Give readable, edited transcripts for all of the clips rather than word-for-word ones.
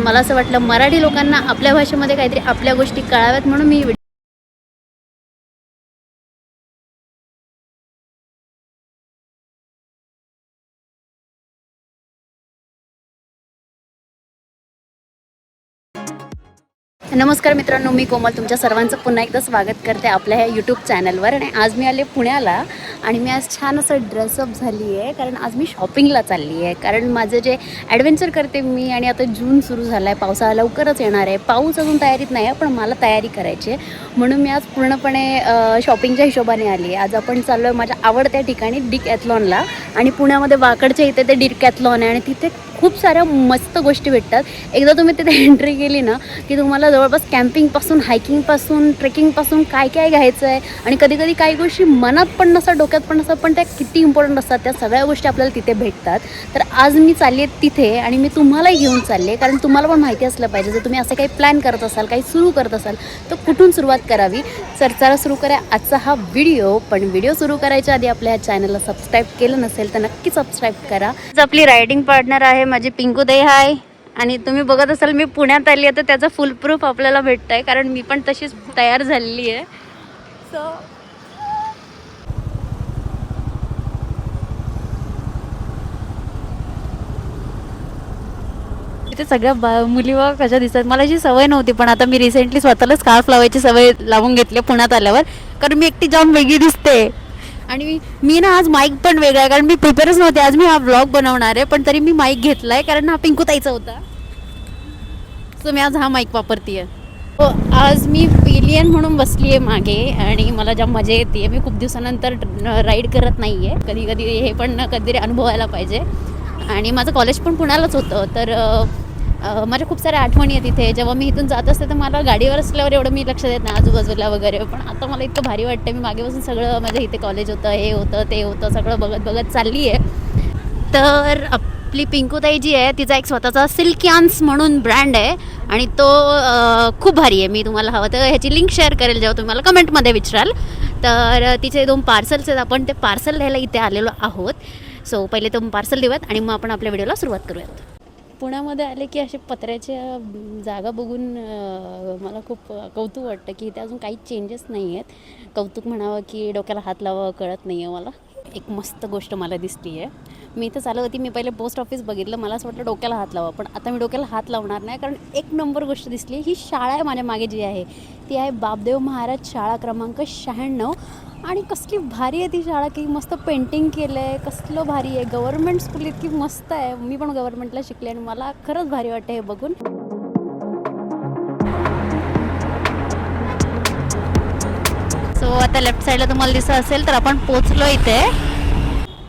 मला असं वाटलं मराठी लोकांना आपल्या भाषेमध्ये काहीतरी आपल्या गोष्टी कळाव्यात म्हणून मी नमस्कार मित्रांनो, मी कोमल तुमच्या सर्वांचं पुन्हा एकदा स्वागत करते आपल्या ह्या यूट्यूब चॅनलवर. आणि आज मी आले पुण्याला आणि मी आज छान असं ड्रेसअप झाली आहे, कारण आज मी शॉपिंगला चालली आहे. कारण माझं जे ॲडव्हेंचर करते मी, आणि आता जून सुरू झाला आहे, पावसाळा लवकरच येणार आहे. पाऊस अजून तयारीत नाही आहे, पण मला तयारी करायची आहे, म्हणून मी आज पूर्णपणे शॉपिंगच्या हिशोबाने आली आहे. आज आपण चाललो आहे माझ्या आवडत्या ठिकाणी डिकॅथलॉनला. आणि पुण्यामध्ये वाकडच्या इथे ते डिकॅथलॉन आहे आणि तिथे खूप साऱ्या मस्त गोष्टी भेटतात. एकदा तुम्ही तिथे एंट्री केली ना की तुम्हाला जवळपास कॅम्पिंगपासून, हायकिंगपासून, ट्रेकिंगपासून काय काय घ्यायचं आहे. आणि कधी कधी काही गोष्टी मनात पण नसतात, डोक्यात पण नसतात, पण त्या किती इम्पॉर्टंट असतात, त्या सगळ्या गोष्टी आपल्याला तिथे भेटतात. तर आज मी चालली आहे तिथे आणि मी तुम्हालाही घेऊन चालले आहे, कारण तुम्हाला पण माहिती असलं पाहिजे, जर तुम्ही असं काही प्लॅन करत असाल, काही सुरू करत असाल, तर कुठून सुरुवात करावी. चला सुरू करा आजचा हा व्हिडिओ. पण व्हिडिओ सुरू करायच्या आधी आपल्या ह्या चॅनलला सबस्क्राईब केलं नसेल तर नक्की सबस्क्राईब करा. आपली रायडिंग पार्टनर आहे माझी पिंकूताई. हाय. आणि तुम्ही बघत असाल मी पुण्यात आली आहे, तर त्याचा फुल प्रूफ आपल्याला भेटत आहे, कारण मी पण तशीच तयार झालेली आहे. सो इथे सगळ्या मुली बघा कशा दिसतात. मला जी सवय नव्हती, पण आता मी रिसेंटली स्वतःला स्कार्फ लावायची सवय लावून घेतली पुण्यात आल्यावर, कारण मी एकटी जाम वेगळी दिसते. आणि मी ना आज माईक पण वेगळा आहे, कारण मी प्रिपेअरच नव्हते. आज मी हा व्लॉग बनवणार आहे, पण तरी मी माईक घेतला आहे, कारण हा पिंकूताईचा होता. सो मी आज हा माईक वापरते आहे. हो, आज मी पिलियन म्हणून बसली आहे मागे आणि मला जाम मजा येते. मी खूप दिवसानंतर राईड करत नाही आहे. कधी कधी हे पण कधीतरी अनुभवायला पाहिजे. आणि माझं कॉलेज पण पुण्यालाच होतं, तर माझ्या खूप साऱ्या आठवणी आहेत तिथे. जेव्हा मी इथून जात असते तर मला गाडीवर असल्यावर एवढं मी लक्ष देत नाही आजूबाजूला वगैरे, पण आता मला इतकं भारी वाटतं. मी मागे बसून सगळं माझं इथे कॉलेज होतं, हे होतं, ते होतं, सगळं बघत बघत चालली आहे. तर आपली पिंकूताई जी आहे तिचा एक स्वतःचा सिल्कियान्स म्हणून ब्रँड आहे आणि तो खूप भारी आहे. मी तुम्हाला हवं तर ह्याची लिंक शेअर करेल जेव्हा तुम्ही मला कमेंटमध्ये विचाराल. तर तिचे 2 पार्सल्स आहेत, आपण ते पार्सल घ्यायला इथे आलेलो आहोत. सो पहिले तो पार्सल देऊयात आणि मग आपण आपल्या व्हिडिओला सुरुवात करूयात. पुण्यामध्ये आले की असे पत्र्याच्या जागा बघून मला खूप कौतुक वाटतं की इथे अजून काही चेंजेस नाही आहेत. कौतुक म्हणावं की डोक्याला हात लावावं कळत नाही आहे मला. एक मस्त गोष्ट मला दिसली आहे. मी इथं चालत होती, मी पहिले पोस्ट ऑफिस बघितलं, मला असं वाटलं डोक्याला हात लावा, पण आता मी डोक्याला हात लावणार नाही, कारण एक नंबर गोष्ट दिसली. ही शाळा आहे माझ्या मागे जी आहे ती आहे बापदेव महाराज शाळा क्रमांक 96. आणि कसली भारी आहे ती शाळा, की मस्त पेंटिंग केलं आहे, कसलं भारी आहे. गव्हर्नमेंट स्कूल इतकी मस्त आहे. मी पण गव्हर्नमेंटला शिकले आणि मला खरंच भारी वाटतं हे बघून. सो आता लेफ्ट साईडला तुम्हाला दिसत असेल तर आपण पोचलो इथे.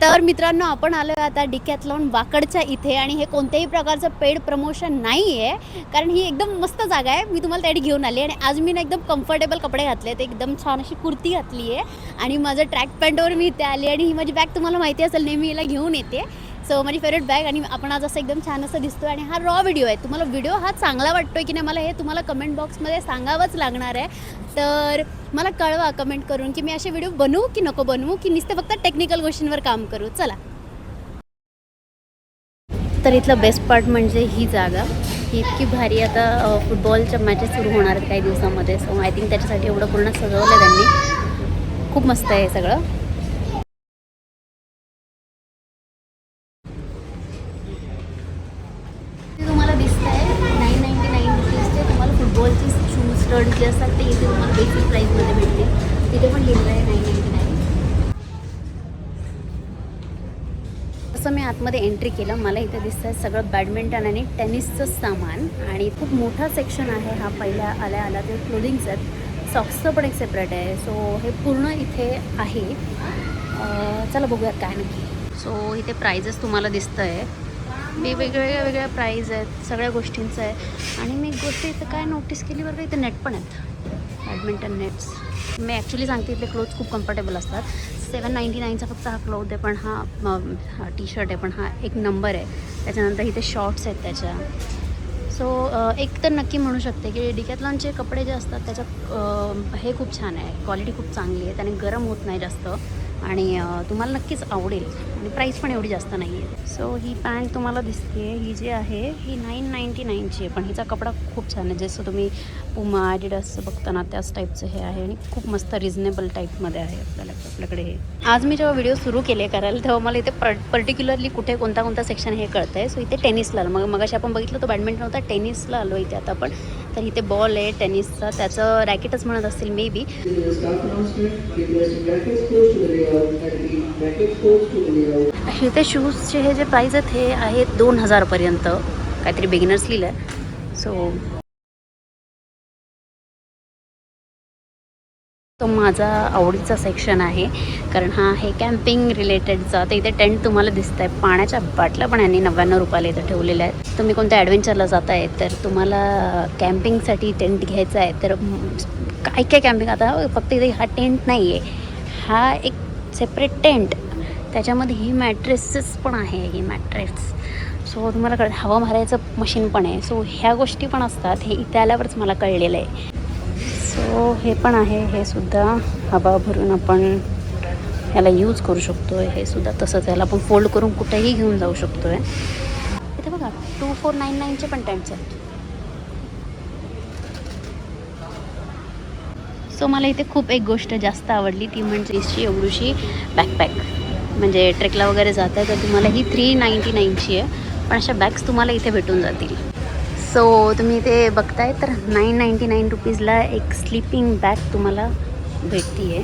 तर मित्रांनो, आपण आलो आहे आता डिकॅथलॉन वाकडच्या इथे, आणि हे कोणत्याही प्रकारचं पेड प्रमोशन नाही आहे, कारण ही एकदम मस्त जागा आहे. मी तुम्हाला त्यासाठी घेऊन आली. आणि आज मी ना एकदम कम्फर्टेबल कपडे घातले आहेत, एकदम छान अशी कुर्ती घातली आहे आणि माझं ट्रॅक पॅन्टवर मी इथे आली. आणि ही माझी बॅग तुम्हाला माहिती असेल, नेहमी हिला घेऊन येते. सो माझी फेवरेट बॅग. आणि आपण आज असं एकदम छान असं दिसतो. आणि हा रॉ व्हिडिओ आहे. तुम्हाला व्हिडिओ हा चांगला वाटतोय की नाही मला हे तुम्हाला कमेंट बॉक्समध्ये सांगावंच लागणार आहे. तर मला कळवा कमेंट करून की मी असे व्हिडिओ बनवू की नको बनवू, की नुसते फक्त टेक्निकल गोष्टींवर काम करू. चला. तर इथलं बेस्ट पार्ट म्हणजे ही जागा ही इतकी भारी. आता फुटबॉलच्या मॅचेस सुरू होणार आहेत काही दिवसामध्ये. सो आय थिंक त्याच्यासाठी एवढं पूर्ण सजवलं आहे त्यांनी. खूप मस्त आहे हे सगळं. तुम्हाला दिसत आहे 999 रुपीजचे तुम्हाला फुटबॉलचे शूज, स्टड जे असतात ते इथे तुम्हाला बेसिक प्राईजमध्ये भेटतील. तिथे पण लिहिलं आहे 999. असं मी आतमध्ये एंट्री केलं, मला इथे दिसतं आहे सगळं बॅडमिंटन आणि टेनिसचं सामान. आणि खूप मोठा सेक्शन आहे हा. पहिल्या आल्या ते क्लोदिंग्स आहेत. सॉक्सचं पण एक सेपरेट आहे. सो हे पूर्ण इथे आहे. चला बघूयात काय नक्की. सो इथे प्राइजेस तुम्हाला दिसतं आहे. वेगवेगळ्या प्राईज आहेत सगळ्या गोष्टींचं आहे. आणि मी एक गोष्ट इथं काय नोटीस केली बरं, इथे नेट पण आहेत, बॅडमिंटन नेट्स. मी ॲक्च्युली सांगते इथले क्लोथ्स खूप कम्फर्टेबल असतात. 799चा फक्त हा क्लोथ आहे, पण हा टी शर्ट आहे, पण हा एक नंबर आहे. त्याच्यानंतर इथे शॉर्ट्स आहेत त्याच्या. सो एक तर नक्की म्हणू शकते की डिकॅथलॉनचे कपडे जे असतात त्याच्यात हे खूप छान आहे, क्वालिटी खूप चांगली आहे, त्याने गरम होत नाही जास्त. आणि तुम्हाला नक्कीच आवडेल आणि प्राईस पण एवढी जास्त नाही आहे. सो ही पॅन्ट तुम्हाला दिसते, ही जी आहे ही 999ची आहे, पण हिचा कपडा खूप छान आहे. जसं तुम्ही पुमा ॲडिडासचं बघताना त्याच टाईपचं हे आहे आणि खूप मस्त रिजनेबल टाईपमध्ये आहे आपल्याकडे हे. आज मी जेव्हा व्हिडिओ सुरू केले करायला तेव्हा मला इथे पर्टिक्युलरली कुठे कोणता सेक्शन हे कळतं आहे. सो इथे टेनिसला आलो, मगाशी आपण बघितलं तो बॅडमिंटन होता, टेनिसला आलो इथे आता आपण. तर इथे बॉल आहे टेनिसचा, त्याचं रॅकेटच म्हणत असतील मे बी. इथे शूजचे हे जे प्राईस आहेत हे आहेत 2000पर्यंत, काहीतरी बिगिनर्स लिहिलं आहे. तो माझा आवडीचा सेक्शन आहे, कारण हा आहे कॅम्पिंग रिलेटेडचा. तर इथे टेंट तुम्हाला दिसत आहे, पाण्याच्या बाटल्या पण यांनी 99 रुपयाला इथे ठेवलेल्या आहेत. तुम्ही कोणत्या ॲडव्हेंचरला जात आहे तर तुम्हाला कॅम्पिंगसाठी टेंट घ्यायचा आहे तर काय कॅम्पिंग, आता फक्त इथे हा टेंट नाही आहे, हा एक सेपरेट टेंट, त्याच्यामध्ये ही मॅट्रेसेस पण आहे, ही मॅट्रेस. सो तुम्हाला कळत हवा मारायचं मशीन पण आहे. सो ह्या गोष्टी पण असतात, हे इथे आल्यावरच मला कळलेलं आहे. सो हे पण आहे, हे सुद्धा हवा भरून आपण ह्याला यूज करू शकतो आहे. हे सुद्धा तसंच, याला आपण फोल्ड करून कुठेही घेऊन जाऊ शकतो आहे. इथे बघा 2499चे पण टेंट्स आहेत. सो मला इथे खूप एक गोष्ट जास्त आवडली, ती म्हणजे इसची एवढीशी बॅकपॅक. म्हणजे ट्रेकला वगैरे जात आहे तर तुम्हाला ही 399ची आहे, पण अशा बॅग्स तुम्हाला इथे भेटून जातील. सो तुम्ही इथे बघताय तर 999 रुपीजला एक स्लीपिंग बॅग तुम्हाला भेटते आहे.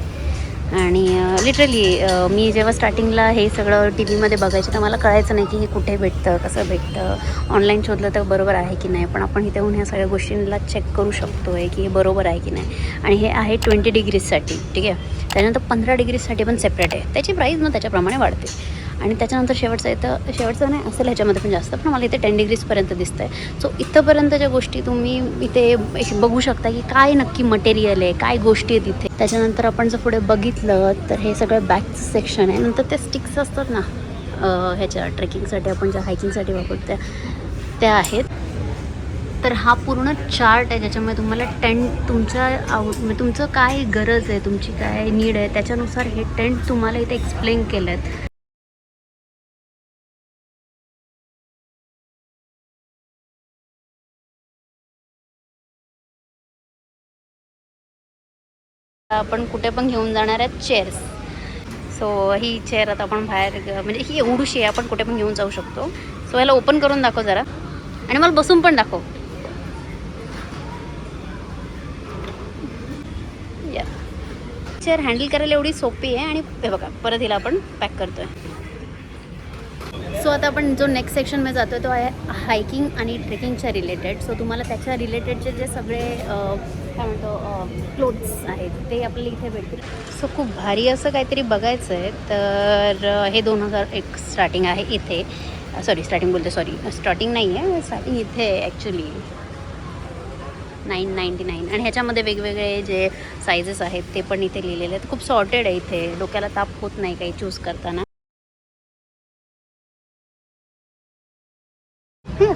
आणि लिटरली मी जेव्हा स्टार्टिंगला हे सगळं टी व्हीमध्ये बघायचं तर मला कळायचं नाही की हे कुठे भेटतं, कसं भेटतं. ऑनलाईन शोधलं तर बरोबर आहे की नाही, पण आपण इथे येऊन ह्या सगळ्या गोष्टींना चेक करू शकतो आहे की हे बरोबर आहे की नाही. आणि हे आहे 20 डिग्रीजसाठी, ठीक आहे. त्यानंतर 15 डिग्रीजसाठी पण सेपरेट आहे, त्याची प्राईस मग त्याच्याप्रमाणे वाढते. आणि त्याच्यानंतर शेवटचं नाही असेल ह्याच्यामध्ये पण जास्त, पण मला इथे 10 डिग्रीजपर्यंत दिसतं आहे. सो इथंपर्यंतच्या गोष्टी तुम्ही इथे बघू शकता की काय नक्की मटेरियल आहे, काय गोष्टी आहेत इथे. त्याच्यानंतर आपण जर पुढे बघितलं तर हे सगळं बॅगचं सेक्शन आहे. नंतर ते स्टिक्स असतात ना ह्याच्या ट्रेकिंगसाठी आपण ज्या हायकिंगसाठी वापरतो त्या आहेत. तर हा पूर्ण चार्ट आहे ज्याच्यामध्ये तुम्हाला टेंट तुमचं काय गरज आहे, तुमची काय नीड आहे, त्याच्यानुसार हे टेंट तुम्हाला इथे एक्सप्लेन केलं आहेत. आपण कुठे पण घेऊन जाणार आहेत चेअर्स. सो ही चेअर आता आपण बाहेर, म्हणजे ही एवढीशी आहे, आपण कुठे पण घेऊन जाऊ शकतो. सो याला ओपन करून दाखव जरा आणि मला बसून पण दाखव. या चेअर हँडल करायला एवढी सोपी आहे. आणि हे बघा परत हिला आपण पॅक करतोय. सो आता आपण जो नेक्स्ट सेक्शनमध्ये जातो तो आहे हायकिंग आणि ट्रेकिंगच्या रिलेटेड. सो तुम्हाला त्याच्या रिलेटेडचे जे सगळे काय म्हणतो क्लोथ्स आहेत ते आपल्याला इथे भेटतील. सो खूप भारी असं काहीतरी बघायचं आहे तर हे 2001 स्टार्टिंग आहे इथे. स्टार्टिंग नाही आहे, स्टार्टिंग इथे आहे ॲक्च्युली 999. आणि ह्याच्यामध्ये वेगवेगळे जे सायझेस आहेत ते पण इथे लिहिलेले आहेत. खूप सॉर्टेड आहे इथे, डोक्याला ताप होत नाही काही चूज करताना.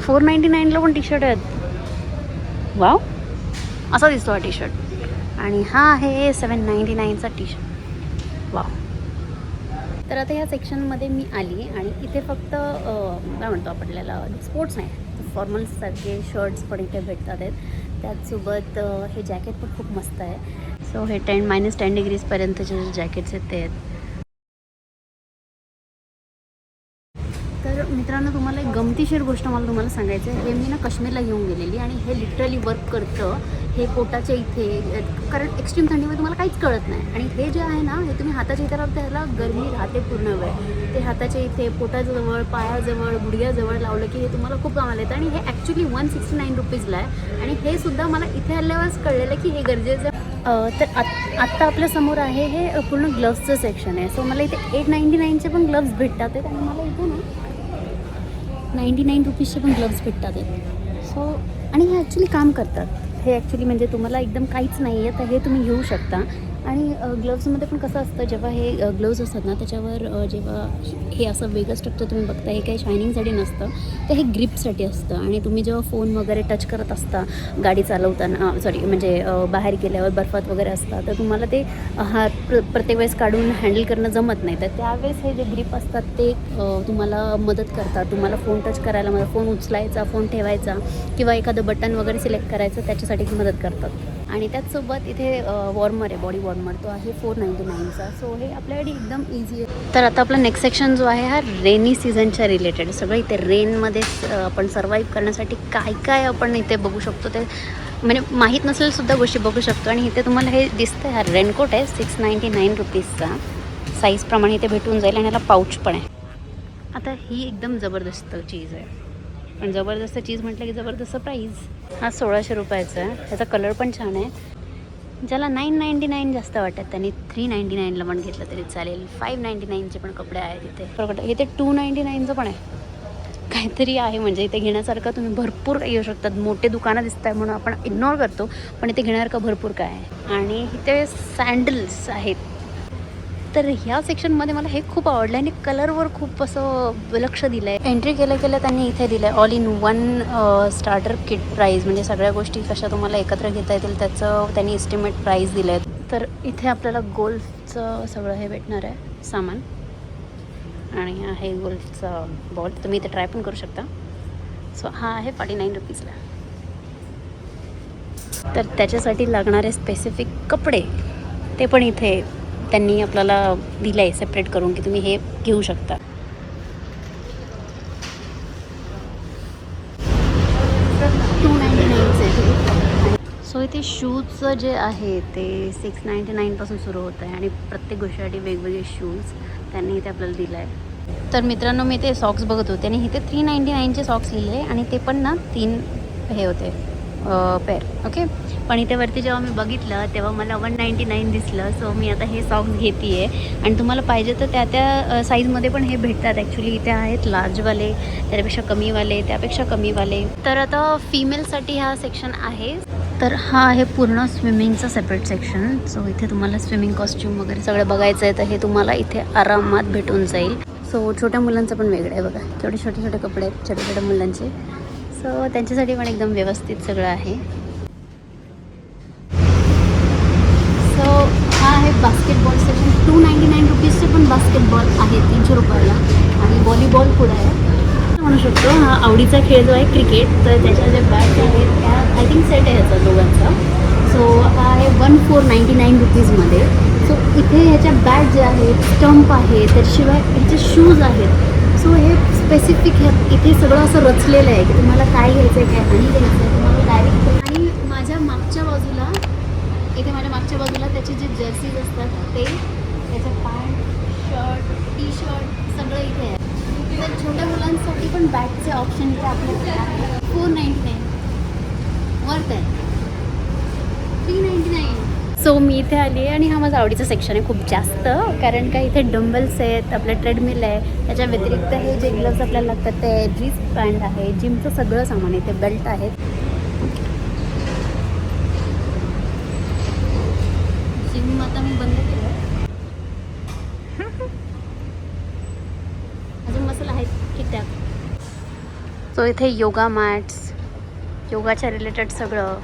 499ला पण टी शर्ट आहेत. वाव, असा दिसतो हा टी शर्ट. आणि हा आहे 799चा टी शर्ट. वाव. तर आता ह्या सेक्शनमध्ये मी आली आणि इथे फक्त काय म्हणतो आपल्याला स्पोर्ट्स नाही, फॉर्मल्ससारखे शर्ट्स पण इथे भेटतात आहेत. त्याचसोबत हे जॅकेट पण खूप मस्त आहे. सो हे -10 डिग्रीजपर्यंतचे जे जॅकेट्स आहेत ते आहेत. तर मित्रांनो तुम्हाला एक गमतीशीर गोष्ट मला तुम्हाला सांगायचं आहे. हे मी ना काश्मीरला घेऊन गेलेली आणि हे लिटरली वर्क करतं. हे पोटाच्या इथे, कारण एक्स्ट्रीम थंडीमध्ये तुम्हाला काहीच कळत नाही. आणि हे जे आहे ना हे तुम्ही हाताच्या इथे लावता, ह्याला गरमी राहते पूर्ण वेळ. ते हाताच्या इथे, पोटाजवळ, पायाजवळ, गुडघ्याजवळ लावलं की हे तुम्हाला खूप कामाला येतं. आणि हे ॲक्च्युली 169 रुपीजला आहे. आणि हे सुद्धा मला इथे आल्यावरच कळलेलं की हे गरजेचं. तर आत्ता आपल्यासमोर आहे हे पूर्ण ग्लव्सचं सेक्शन आहे. सो मला इथे 899चे पण ग्लव्स भेटतात आहेत. आणि मला इथे ना 99 रुपीजचे पण ग्लव्स भेटतात आहेत. सो आणि हे ॲक्च्युली काम करतात. हे ॲक्च्युली म्हणजे तुम्हाला एकदम काहीच नाही आहे तर हे तुम्ही घेऊ शकता. आणि ग्लव्समध्ये पण कसं असतं, जेव्हा हे ग्लव्ज असतात ना त्याच्यावर जेव्हा हे असं वेगळं स्ट्रक्चर तुम्ही बघता, हे काही शायनिंगसाठी नसतं, तर हे ग्रिपसाठी असतं. आणि तुम्ही जेव्हा फोन वगैरे टच करत असता गाडी चालवताना, सॉरी म्हणजे बाहेर गेल्यावर बर्फात वगैरे असता, तर तुम्हाला ते प्रत्येक वेळेस काढून हँडल करणं जमत नाही. तर त्यावेळेस हे जे ग्रिप असतात ते तुम्हाला मदत करतात, तुम्हाला फोन टच करायला मदत, फोन उचलायचा, फोन ठेवायचा किंवा एखादं बटन वगैरे सिलेक्ट करायचं त्याच्यासाठी मदत करतात. आणि त्याचसोबत इथे वॉर्मर आहे, बॉडी वॉर्मर, तो आहे 499चा. सो हे आपल्याकडे एकदम इझी आहे. तर आता आपला नेक्स्ट सेक्शन जो आहे हा रेनी सीझनच्या रिलेटेड. सगळं इथे रेनमध्ये आपण सर्वाईव्ह करण्यासाठी काय काय आपण इथे बघू शकतो ते म्हणजे माहीत नसेल सुद्धा गोष्टी बघू शकतो. आणि इथे तुम्हाला हे दिसतं, हा रेनकोट आहे 699 रुपीजचा. साईजप्रमाणे इथे भेटून जाईल आणि याला पाऊच पण आहे. आता ही एकदम जबरदस्त चीज आहे, पण जबरदस्त चीज म्हटलं की जबरदस्त प्राईज. हा 1600 रुपयाचा आहे. त्याचा कलर पण छान आहे. ज्याला 999 जास्त वाटत त्यांनी 399ला पण घेतलं तरी चालेल. 599चे पण कपडे आहेत इथे. बरोबर, इथे 299चं पण आहे. काहीतरी आहे म्हणजे इथे घेण्यासारखं तुम्ही भरपूर येऊ शकतात. मोठे दुकानं दिसत आहे म्हणून आपण इग्नोर करतो, पण इथे घेण्यासारखं भरपूर काय आहे. आणि इथे सँडल्स आहेत. तर ह्या सेक्शनमध्ये मला हे खूप आवडलं आणि कलरवर खूप असं लक्ष दिलं आहे. एंट्री केल्या त्यांनी इथे दिलं आहे all in one starter kit price, म्हणजे सगळ्या गोष्टी कशा तुम्हाला एकत्र घेता येतील त्याचं त्यांनी एस्टिमेट प्राईज दिलं आहे. तर इथे आपल्याला गोल्फचं सगळं हे भेटणार आहे सामान. आणि आहे गोल्फचा बॉल, तुम्ही इथे ट्राय पण करू शकता. सो हा आहे 49 रुपीजला. तर त्याच्यासाठी लागणारे स्पेसिफिक कपडे ते पण इथे त्यांनी आपल्याला दिलं आहे सेपरेट करून की तुम्ही हे घेऊ शकता. सो इथे शूजचं जे आहे ते 699पासून सुरू होतं आहे आणि प्रत्येक गोष्टीसाठी वेगवेगळे शूज त्यांनी इथे आपल्याला दिलं आहे. तर मित्रांनो, मी ते सॉक्स बघत होते आणि इथे 399चे सॉक्स लिहिले आणि ते पण ना 3 हे होते पेअर. ओके, पण इथे वरती जेव्हा मी बघितलं तेव्हा मला 199 दिसलं. सो मी आता हे सॉक्स घेते आहे. आणि तुम्हाला पाहिजे तर त्या साईजमध्ये पण हे भेटतात. ॲक्च्युली इथे आहेत लार्जवाले, त्यापेक्षा कमीवाले, त्यापेक्षा कमीवाले. तर आता फिमेलसाठी हा सेक्शन आहे. तर हा आहे पूर्ण स्विमिंगचा सेपरेट सेक्शन. सो इथे तुम्हाला स्विमिंग कॉस्ट्यूम वगैरे सगळं बघायचं आहे तर हे तुम्हाला इथे आरामात भेटून जाईल. सो छोट्या मुलांचं पण वेगळं आहे बघा, केवढे छोटे छोटे कपडे आहेत छोट्या छोट्या मुलांचे. सो त्यांच्यासाठी पण एकदम व्यवस्थित सगळं आहे. सो हा आहे बास्केटबॉल सेक्शन. 299 रुपीजचे पण बास्केटबॉल आहे 300 रुपयाला. आणि व्हॉलीबॉल पुढे आहे म्हणू शकतो. हा आवडीचा खेळ जो आहे क्रिकेट, तर त्याच्या जे बॅट आहेत त्या आय थिंक सेट आहे ह्याचा दोघांचा. सो हा आहे 1499 रुपीजमध्ये. सो इथे ह्याच्या बॅट जे आहेत, स्टंप आहे, त्याच्याशिवाय ह्याचे शूज आहेत. सो हे स्पेसिफिक इथे सगळं असं रचलेलं आहे की तुम्हाला काय घ्यायचं आहे, काय नाही घ्यायचं आहे, तुम्हाला डायरेक्ट. आणि माझ्या मागच्या बाजूला त्याचे जे जर्सीज असतात ते, त्याचं पॅन्ट, शर्ट, टी शर्ट सगळं इथे आहे. तर छोट्या मुलांसाठी पण बॅगचे ऑप्शन इथे आपल्याकडे आहे. 499 वर्थ आहे. 399. सो मी इथे आली आहे आणि हा माझा आवडीचा सेक्शन आहे खूप जास्त, कारण का इथे डंबल्स आहेत, आपलं ट्रेडमिल आहे, त्याच्या व्यतिरिक्त हे जे ग्लव्स आपल्याला लागतात ते रिस्ट बँड आहे, जिमचं सगळं सामान इथे, बेल्ट आहेत. जिम आता मी बंद केलं, अजून मसाला आहेत ठीक-ठाक. सो इथे योगा मॅट्स, योगाच्या रिलेटेड सगळं.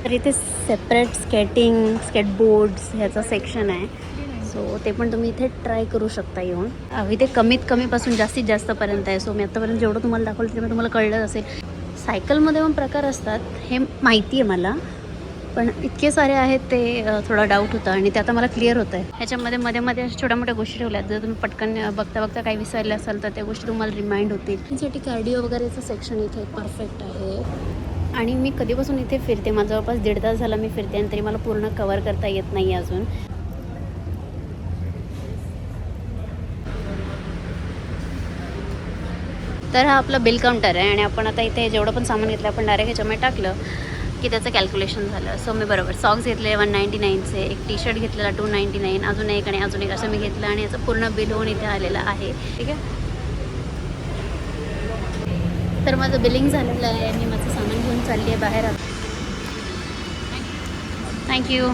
तर इथे सेपरेट स्केटिंग, स्केटबोर्ड्स ह्याचं सेक्शन आहे. सो ते पण तुम्ही इथे ट्राय करू शकता येऊन. इथे कमीत कमीपासून जास्तीत जास्तपर्यंत आहे. सो मी आत्तापर्यंत जेवढं तुम्हाला दाखवलं ते तुम्हाला कळलं असेल. सायकलमध्ये पण प्रकार असतात हे माहिती आहे मला, पण इतके सारे आहेत ते थोडा डाऊट होता आणि ते आता मला क्लिअर होतं आहे. ह्याच्यामध्ये मध्ये अशा छोट्या मोठ्या गोष्टी ठेवल्यात, जर तुम्ही पटकन बघता बघता काही विसरले असाल तर त्या गोष्टी तुम्हाला रिमाइंड होतील. त्यासाठी कार्डिओ वगैरेचं सेक्शन इथे परफेक्ट आहे. आणि मी कधीपासून इथे फिरते, माझा जवळपास 1.5 तास झाला मी फिरते आणि तरी मला पूर्ण कवर करता येत नाही अजून. तर हा आपला बिल काउंटर आहे आणि आपण आता इथे जेवढं पण सामान घेतलं आपण डायरेक्ट ह्याच्यामध्ये टाकलं की त्याचं कॅल्क्युलेशन झालं. सो मी बरोबर सॉक्स घेतले 199चे, एक टी शर्ट घेतलेला 299, अजून एक आणि अजून एक असं मी घेतलं आणि याचं पूर्ण बिल होऊन इथे आलेलं आहे. ठीक आहे, तर माझं बिलिंग झालेलं आहे. मी माझं सामान घेऊन चालली आहे बाहेर. थँक्यू.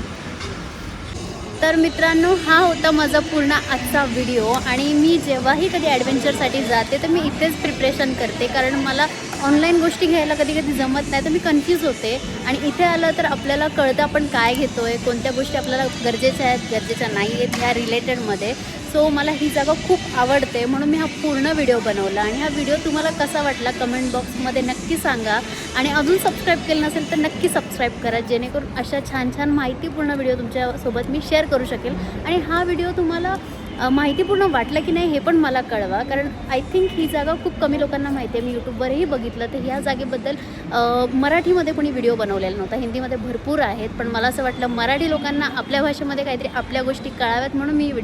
तर मित्रांनो, हा होता माझा पूर्ण आजचा व्हिडिओ. आणि मी जेव्हाही कधी ॲडव्हेंचरसाठी जाते तर मी इथेच प्रिपरेशन करते, कारण मला ऑनलाईन गोष्टी घ्यायला कधी कधी जमत नाही, तर मी कन्फ्यूज होते. आणि इथे आलं तर आपल्याला कळतं आपण काय घेतो आहे, कोणत्या गोष्टी आपल्याला गरजेच्या आहेत, गरजेच्या नाही आहेत ह्या रिलेटेडमध्ये. सो मला ही जागा खूप आवडते, म्हणून मी हा पूर्ण व्हिडिओ बनवला. आणि हा व्हिडिओ तुम्हाला कसा वाटला कमेंट बॉक्समध्ये नक्की सांगा. आणि अजून सबस्क्राईब केलं नसेल तर नक्की सबस्क्राईब करा, जेणेकरून अशा छान छान माहितीपूर्ण व्हिडिओ तुमच्यासोबत मी शेअर करू शकेल. आणि हा व्हिडिओ तुम्हाला माहितीपूर्ण वाटलं की नाही हे पण मला कळवा, कारण आय थिंक ही जागा खूप कमी लोकांना माहिती आहे. मी यूट्यूबवरही बघितलं तर ह्या जागेबद्दल मराठीमध्ये कोणी व्हिडिओ बनवलेला नव्हता. हिंदीमध्ये भरपूर आहेत, पण मला असं वाटलं मराठी लोकांना आपल्या भाषेमध्ये काहीतरी आपल्या गोष्टी कळाव्यात, म्हणून मी व्हिडिओ